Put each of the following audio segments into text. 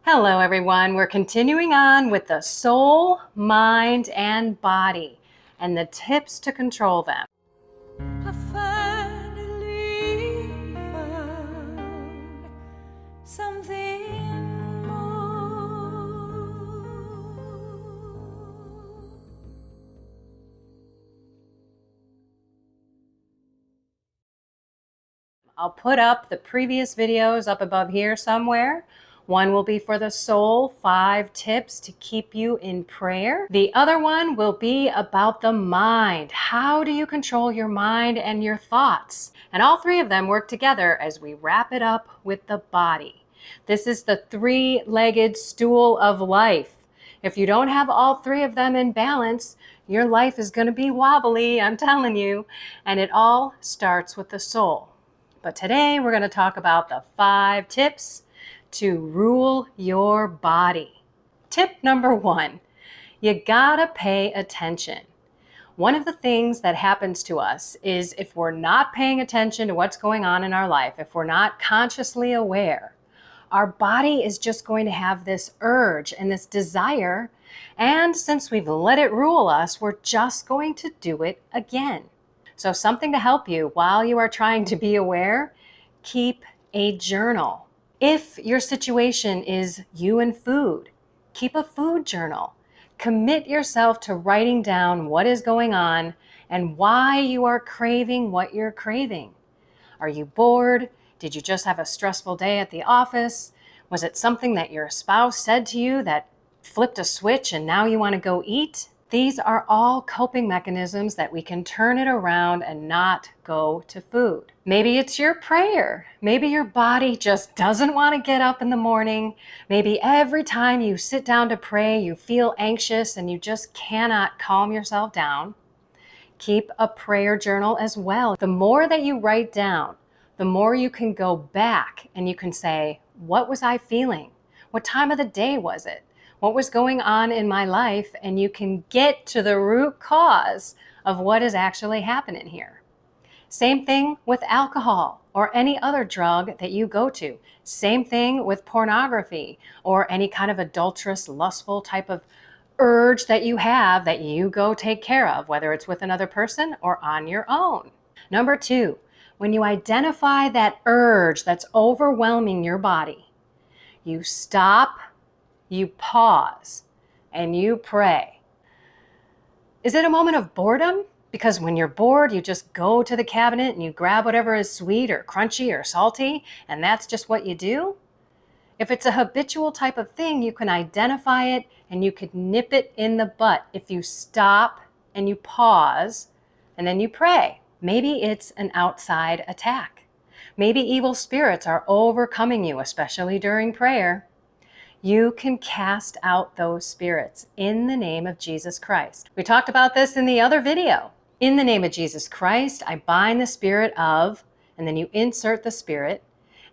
Hello everyone, we're continuing on with the soul, mind, and body and the tips to control them. I finally found something more. I'll put up the previous videos up above here somewhere. One will be for the soul, 5 tips to keep you in prayer. The other one will be about the mind. How do you control your mind and your thoughts? And all 3 of them work together as we wrap it up with the body. This is the 3-legged stool of life. If you don't have all 3 of them in balance, your life is going to be wobbly, I'm telling you. And it all starts with the soul. But today we're going to talk about the 5 tips to rule your body. Tip number 1, you gotta pay attention. One of the things that happens to us is if we're not paying attention to what's going on in our life, if we're not consciously aware, our body is just going to have this urge and this desire, and since we've let it rule us, we're just going to do it again. So something to help you while you are trying to be aware, keep a journal. If your situation is you and food, keep a food journal. Commit yourself to writing down what is going on and why you are craving what you're craving. Are you bored? Did you just have a stressful day at the office? Was it something that your spouse said to you that flipped a switch and now you want to go eat? These are all coping mechanisms that we can turn it around and not go to food. Maybe it's your prayer. Maybe your body just doesn't want to get up in the morning. Maybe every time you sit down to pray, you feel anxious and you just cannot calm yourself down. Keep a prayer journal as well. The more that you write down, the more you can go back and you can say, what was I feeling? What time of the day was it? What was going on in my life? And you can get to the root cause of what is actually happening here. Same thing with alcohol or any other drug that you go to. Same thing with pornography or any kind of adulterous, lustful type of urge that you have that you go take care of, whether it's with another person or on your own. Number 2, when you identify that urge that's overwhelming your body, you stop, you pause, and you pray. Is it a moment of boredom? Because when you're bored, you just go to the cabinet and you grab whatever is sweet or crunchy or salty, and that's just what you do? If it's a habitual type of thing, you can identify it and you could nip it in the butt if you stop and you pause and then you pray. Maybe it's an outside attack. Maybe evil spirits are overcoming you, especially during prayer. You can cast out those spirits in the name of Jesus Christ. We talked about this in the other video. In the name of Jesus Christ, I bind the spirit of, and then you insert the spirit,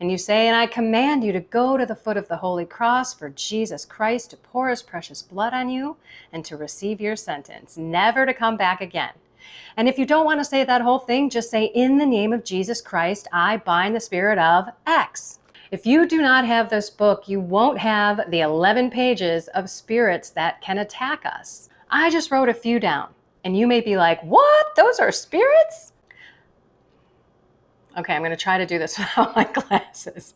and you say, and I command you to go to the foot of the holy cross for Jesus Christ to pour his precious blood on you and to receive your sentence, never to come back again. And if you don't want to say that whole thing, just say, in the name of Jesus Christ, I bind the spirit of X. If you do not have this book, you won't have the 11 pages of spirits that can attack us. I just wrote a few down, and you may be like, what? Those are spirits? Okay, I'm going to try to do this without my glasses.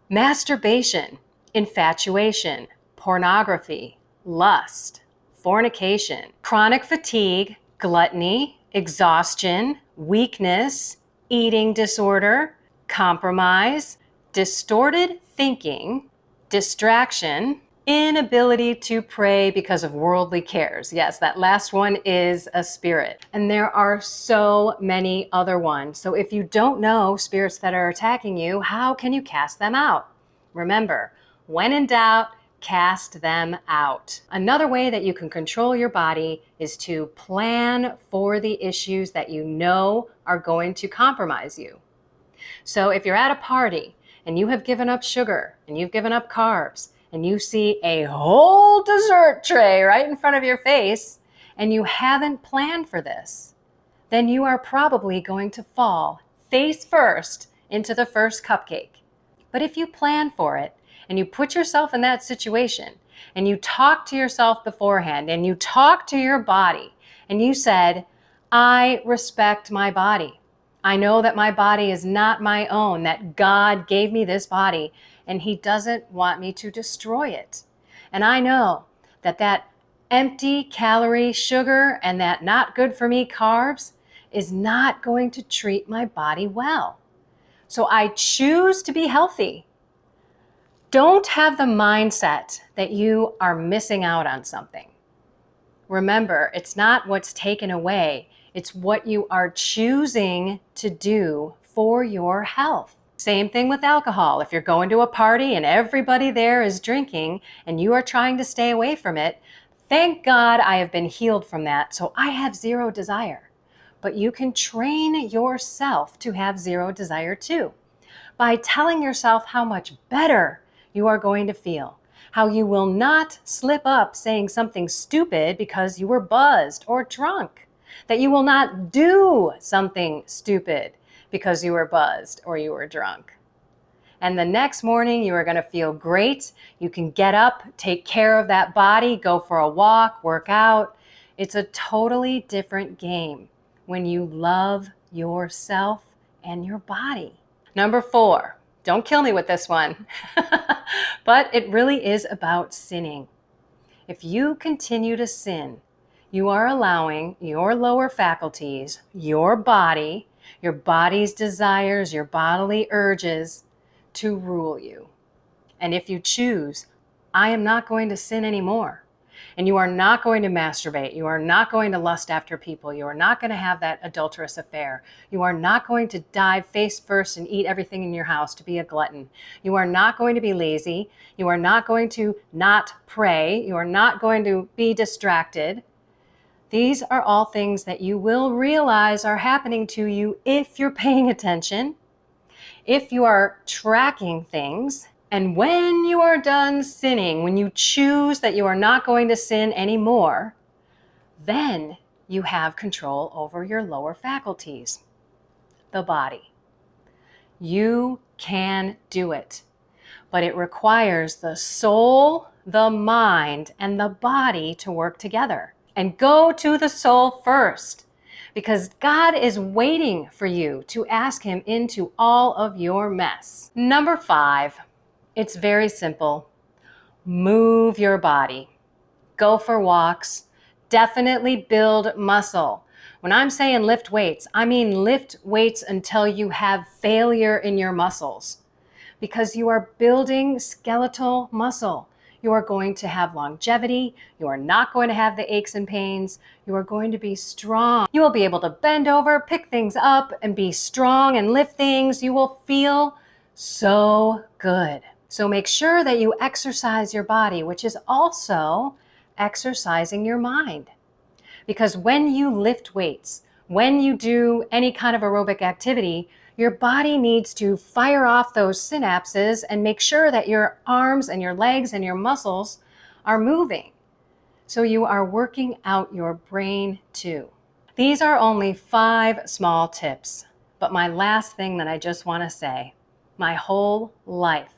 Masturbation, infatuation, pornography, lust, fornication, chronic fatigue, gluttony, exhaustion, weakness, eating disorder, compromise, distorted thinking, distraction, inability to pray because of worldly cares. Yes, that last one is a spirit. And there are so many other ones. So if you don't know spirits that are attacking you, how can you cast them out? Remember, when in doubt, cast them out. Another way that you can control your body is to plan for the issues that you know are going to compromise you. So if you're at a party and you have given up sugar and you've given up carbs and you see a whole dessert tray right in front of your face and you haven't planned for this, then you are probably going to fall face first into the first cupcake. But if you plan for it and you put yourself in that situation and you talk to yourself beforehand and you talk to your body and you said, I respect my body. I know that my body is not my own, that God gave me this body and He doesn't want me to destroy it. And I know that that empty calorie sugar and that not good for me carbs is not going to treat my body well. So I choose to be healthy. Don't have the mindset that you are missing out on something. Remember, it's not what's taken away, it's what you are choosing to do for your health. Same thing with alcohol. If you're going to a party and everybody there is drinking and you are trying to stay away from it, thank God I have been healed from that, so I have zero desire. But you can train yourself to have zero desire too, by telling yourself how much better you are going to feel, how you will not slip up saying something stupid because you were buzzed or drunk, that you will not do something stupid because you were buzzed or you were drunk. And the next morning you are going to feel great. You can get up, take care of that body, go for a walk, work out. It's a totally different game when you love yourself and your body. Number 4, don't kill me with this one, but it really is about sinning. If you continue to sin, you are allowing your lower faculties, your body's desires, your bodily urges to rule you. And if you choose, I am not going to sin anymore, and you are not going to masturbate, you are not going to lust after people, you are not going to have that adulterous affair, you are not going to dive face first and eat everything in your house to be a glutton, you are not going to be lazy, you are not going to not pray, you are not going to be distracted. These are all things that you will realize are happening to you if you're paying attention, if you are tracking things. And when you are done sinning, when you choose that you are not going to sin anymore, then you have control over your lower faculties, the body. You can do it, but it requires the soul, the mind, and the body to work together. And go to the soul first, because God is waiting for you to ask Him into all of your mess. Number 5. It's very simple. Move your body. Go for walks. Definitely build muscle. When I'm saying lift weights, I mean lift weights until you have failure in your muscles, because you are building skeletal muscle. You are going to have longevity. You are not going to have the aches and pains. You are going to be strong. You will be able to bend over, pick things up, and be strong and lift things. You will feel so good. So make sure that you exercise your body, which is also exercising your mind. Because when you lift weights, when you do any kind of aerobic activity, your body needs to fire off those synapses and make sure that your arms and your legs and your muscles are moving. So you are working out your brain too. These are only 5 small tips, but my last thing that I just want to say, my whole life,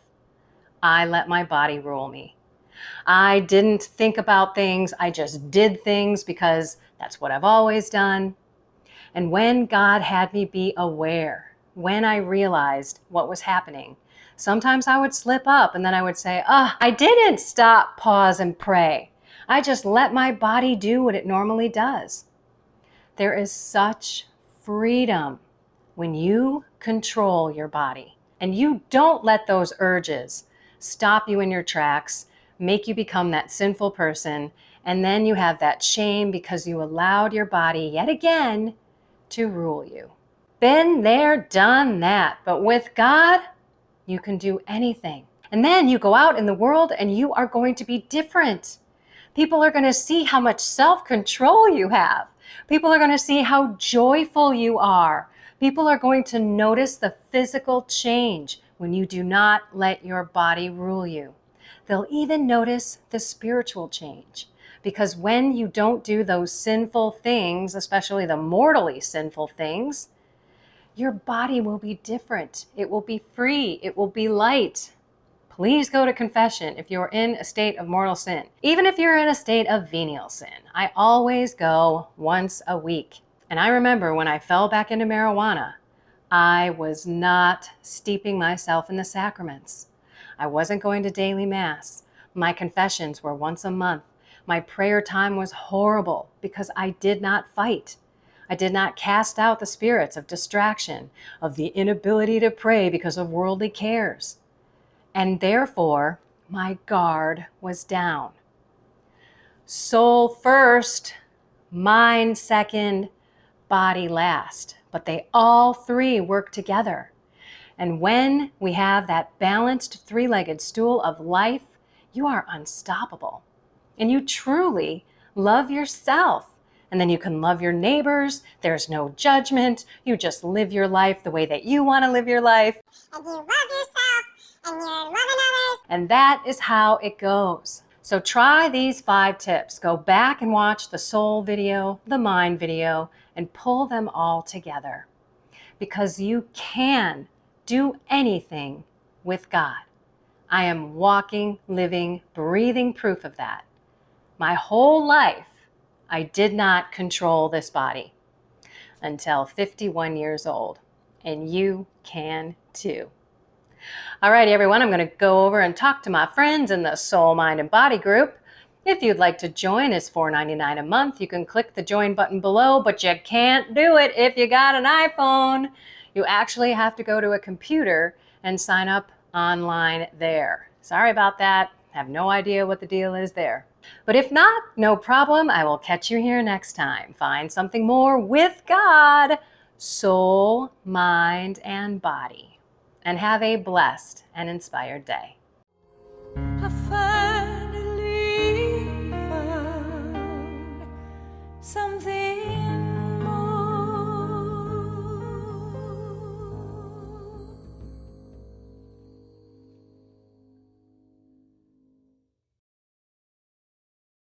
I let my body rule me. I didn't think about things. I just did things because that's what I've always done. And when God had me be aware, when I realized what was happening, sometimes I would slip up and then I would say, I didn't stop, pause, and pray. I just let my body do what it normally does. There is such freedom when you control your body and you don't let those urges stop you in your tracks, make you become that sinful person, and then you have that shame because you allowed your body yet again to rule you. Been there, done that. But with God, you can do anything. And then you go out in the world and you are going to be different. People are going to see how much self-control you have. People are going to see how joyful you are. People are going to notice the physical change when you do not let your body rule you. They'll even notice the spiritual change. Because when you don't do those sinful things, especially the mortally sinful things, your body will be different. It will be free. It will be light. please go to confession if you're in a state of mortal sin. Even if you're in a state of venial sin, I always go once a week. And I remember when I fell back into marijuana, I was not steeping myself in the sacraments. I wasn't going to daily mass. My confessions were once a month. My prayer time was horrible because I did not fight. I did not cast out the spirits of distraction, of the inability to pray because of worldly cares. And therefore, my guard was down. Soul first, mind second, body last. But they all three work together. And when we have that balanced three-legged stool of life, you are unstoppable. And you truly love yourself. And then you can love your neighbors. There's no judgment. You just live your life the way that you want to live your life. And you love yourself, and you're loving others. And that is how it goes. So try these 5 tips. Go back and watch the soul video, the mind video, and pull them all together. Because you can do anything with God. I am walking, living, breathing proof of that. My whole life, I did not control this body until 51 years old. And you can too. Alrighty, everyone, I'm going to go over and talk to my friends in the Soul, Mind, and Body group. If you'd like to join, it's $4.99 a month. You can click the join button below, but you can't do it if you got an iPhone. You actually have to go to a computer and sign up online there. Sorry about that. I have no idea what the deal is there. But if not, no problem. I will catch you here next time. Find something more with God, soul, mind, and body. And have a blessed and inspired day. I finally found something